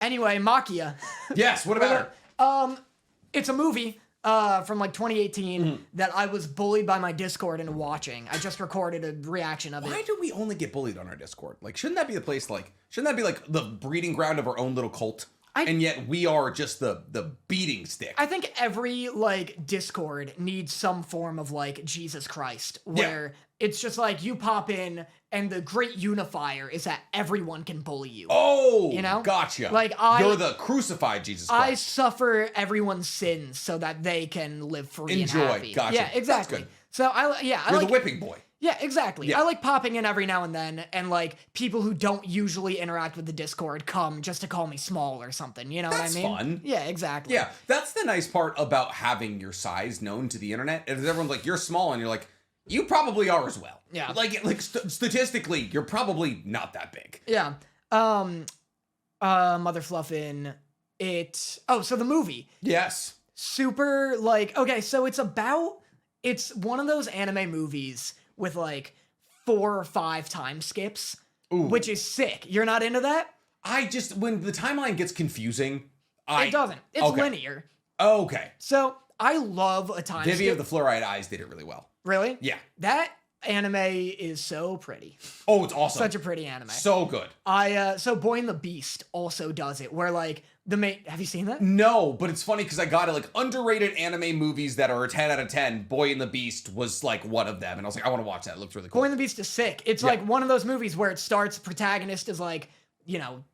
Anyway, Makia. Yes, what about her? It's a movie from like 2018 that I was bullied by my Discord into watching. I just recorded a reaction of it. Why do we only get bullied on our Discord? Like, shouldn't that be the place, like, shouldn't that be like the breeding ground of our own little cult? And yet we are just the beating stick. I think every like Discord needs some form of like Jesus Christ, where it's just like you pop in and the great unifier is that everyone can bully you. Oh, you know? Gotcha. Like you're the crucified Jesus Christ. I suffer everyone's sins so that they can live free and happy. Gotcha. Yeah, exactly. That's good. So you're the whipping boy. Yeah, exactly. Yeah. I like popping in every now and then, and like people who don't usually interact with the Discord come just to call me small or something. You know what I mean? That's fun. Yeah, exactly. Yeah, that's the nice part about having your size known to the internet. Is everyone's like, you're small, and you're like, you probably are as well. Yeah. Like statistically, you're probably not that big. Yeah. Mother Fluffin. So the movie. Yes. Super like okay, so it's one of those anime movies with like 4 or 5 time skips, which is sick. You're not into that? When the timeline gets confusing, it doesn't. It's linear. Okay. So I love a time Vivi skip. of the Fluorite Eyes did it really well. Really? Yeah. That anime is so pretty. Oh, it's awesome. Such a pretty anime. So good. So Boy and the Beast also does it, where like the main. Have you seen that? No, but it's funny because I got it like underrated anime movies that are a 10 out of 10. Boy and the Beast was like one of them, and I was like, I want to watch that. It looks really cool. Boy and the Beast is sick. It's like one of those movies where it starts. Protagonist is like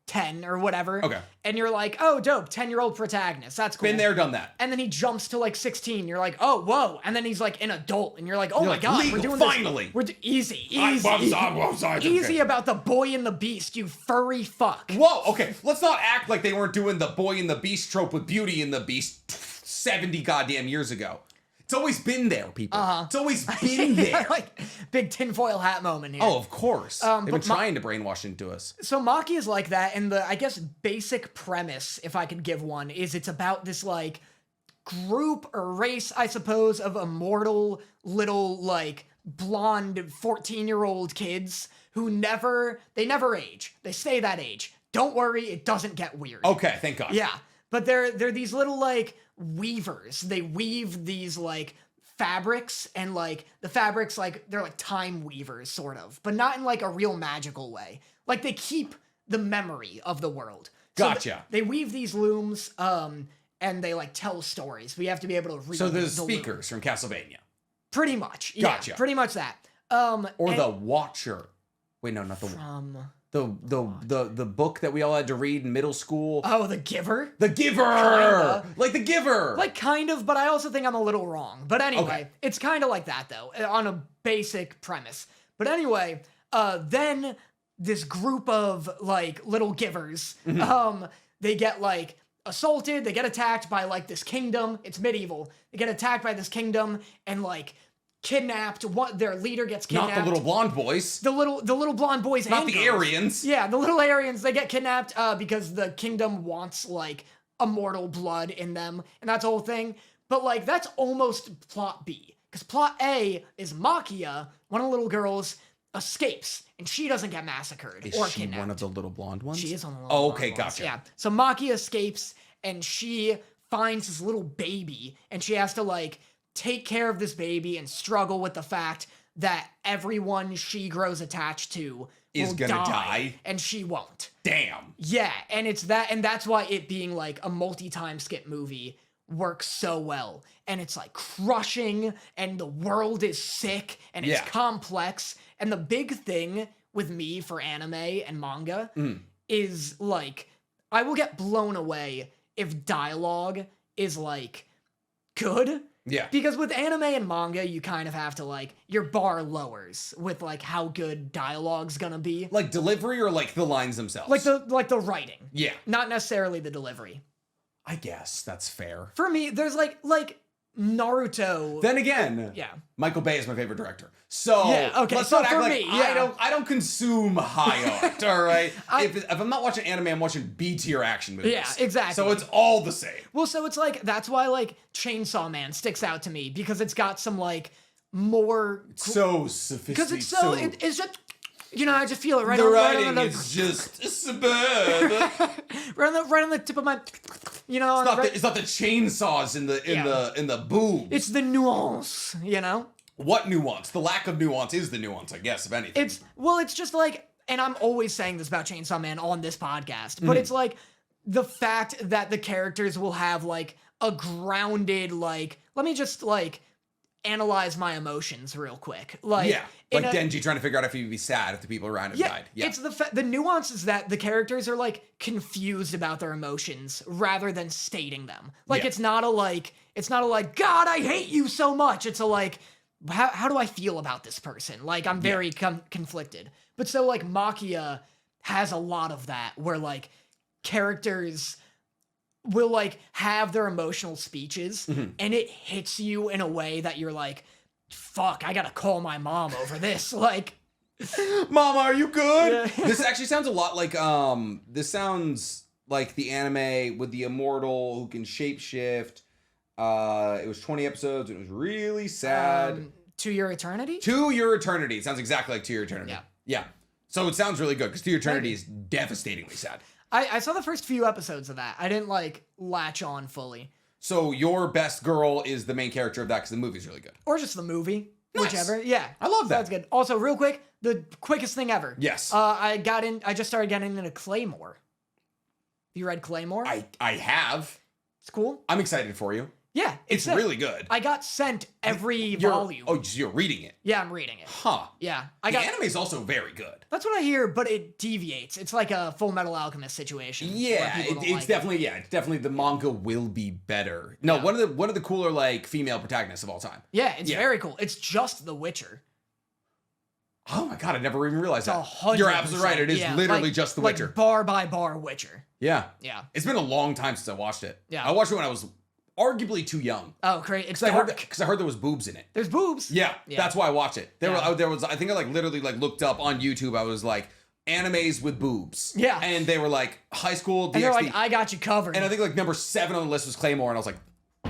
10 or whatever. Okay. And you're like, oh, dope, 10-year-old protagonist. That's cool. Been there, done that. And then he jumps to like 16. You're like, oh, whoa. And then he's like an adult, and you're like, oh my god, legal, we're doing finally. this. We're easy. Easy about the Boy and the Beast, you furry fuck. Whoa, okay. Let's not act like they weren't doing the Boy and the Beast trope with Beauty and the Beast 70 goddamn years ago. It's always been there, people. It's always been there. Like, big tinfoil hat moment here. Oh, of course. They've been trying to brainwash into us. So Maki is like that, and the, I guess, basic premise, if I could give one, is it's about this, like, group or race, I suppose, of immortal little, like, blonde 14-year-old kids who never age. They stay that age. Don't worry, it doesn't get weird. Okay, thank God. Yeah, but they're these little, like, weavers. They weave these, like, fabrics, and like the fabrics, like they're like time weavers sort of, but not in like a real magical way. Like they keep the memory of the world. Gotcha. They weave these looms and they like tell stories. We have to be able to read. So the speakers from Castlevania. Pretty much. Gotcha. Yeah, pretty much that. Or the Watcher. Wait, no, not the from the book that we all had to read in middle school. Oh, The Giver? The Giver! Kinda. Like The Giver! Like, kind of, but I also think I'm a little wrong. But anyway, It's kind of like that, though, on a basic premise. But anyway, then this group of, like, little givers, they get, like, assaulted, they get attacked by, like, this kingdom. It's medieval. They get attacked by this kingdom and, like, kidnapped. Their leader gets kidnapped. Not the little blonde boys. The little blonde boys. Not and the girls. Aryans. Yeah, the little Aryans. They get kidnapped because the kingdom wants like immortal blood in them, and that's the whole thing. But like that's almost plot B, because plot A is Makia, one of the little girls, escapes, and she doesn't get massacred or kidnapped. Is she one of the little blonde ones? She is one of the little blonde okay, ones. gotcha. Yeah. So Makia escapes, and she finds this little baby, and she has to like take care of this baby and struggle with the fact that everyone she grows attached to is gonna die, and she won't. Damn. Yeah, and it's that, and that's why it being like a multi-time skip movie works so well. And it's like crushing, and the world is sick, and it's complex. And the big thing with me for anime and manga is like, I will get blown away if dialogue is like good. Yeah. Because with anime and manga, you kind of have to like, your bar lowers with like how good dialogue's gonna be. Like delivery or like the lines themselves? Like the writing. Yeah. Not necessarily the delivery. I guess that's fair. For me, there's like Naruto. Then again, Michael Bay is my favorite director. So let's not act like I don't consume high art, all right? If I'm not watching anime, I'm watching B-tier action movies. Yeah, exactly. So it's all the same. Well, so it's like, that's why like Chainsaw Man sticks out to me, because it's got some like more... So sophisticated. Because it's so... It's just... I just feel it right the on writing the is just superb. right on the tip of my, It's not the chainsaws in the boobs. It's the nuance, What nuance? The lack of nuance is the nuance, I guess, if anything. It's just like, and I'm always saying this about Chainsaw Man on this podcast, but it's like the fact that the characters will have like a grounded, like, let me just like analyze my emotions real quick. Like Denji trying to figure out if he'd be sad if the people around him died. Yeah, it's the nuance is that the characters are like confused about their emotions rather than stating them. Like it's not a like God, I hate you so much. It's a like, how do I feel about this person? Like I'm very conflicted. But so like Makia has a lot of that where like characters will like have their emotional speeches and it hits you in a way that you're like, fuck, I gotta call my mom over this. Like, Mama, are you good? This actually sounds a lot like the anime with the immortal who can shapeshift. It was 20 episodes and it was really sad. To Your Eternity? To Your Eternity. It sounds exactly like To Your Eternity. Yeah. So it sounds really good because To Your Eternity is devastatingly sad. I saw the first few episodes of that. I didn't like latch on fully. So your best girl is the main character of that because the movie's really good. Or just the movie. Nice. Whichever. Yeah. I love that. That's good. Also, real quick, the quickest thing ever. Yes. I just started getting into Claymore. You read Claymore? I have. It's cool. I'm excited for you. Yeah. It's really good. I got sent every volume. Oh, you're reading it? Yeah, I'm reading it. Huh. Yeah. The anime's also very good. That's what I hear, but it deviates. It's like a Full Metal Alchemist situation. Yeah, it's definitely the manga will be better. No, one of the cooler like female protagonists of all time. Yeah, it's very cool. It's just The Witcher. Oh my god, I never even realized that. 100%. You're absolutely right. It is literally just The Witcher. Like bar by bar Witcher. Yeah. Yeah. It's been a long time since I watched it. Yeah. I watched it when I was arguably too young. Oh, great. It's dark. dark. Because I heard there was boobs in it. There's boobs. Yeah. That's why I watched it. There was I think I like literally like looked up on YouTube. I was like animes with boobs. Yeah. And they were like high school DxD. And they're like, I got you covered. And I think like number 7 on the list was Claymore, and I was like,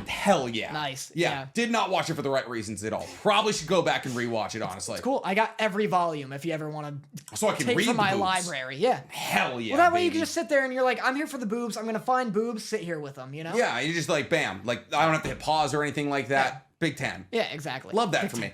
hell yeah. Nice. Yeah. Did not watch it for the right reasons at all. Probably should go back and rewatch it, honestly. It's cool. I got every volume if you ever want to so I can take read from the my boobs. library. Yeah. Hell yeah. Well, that way you can just sit there and you're like, I'm here for the boobs. I'm going to find boobs, sit here with them, Yeah, you just like, bam. Like, I don't have to hit pause or anything like that. Yeah. Big 10. Yeah, exactly. Love that for me.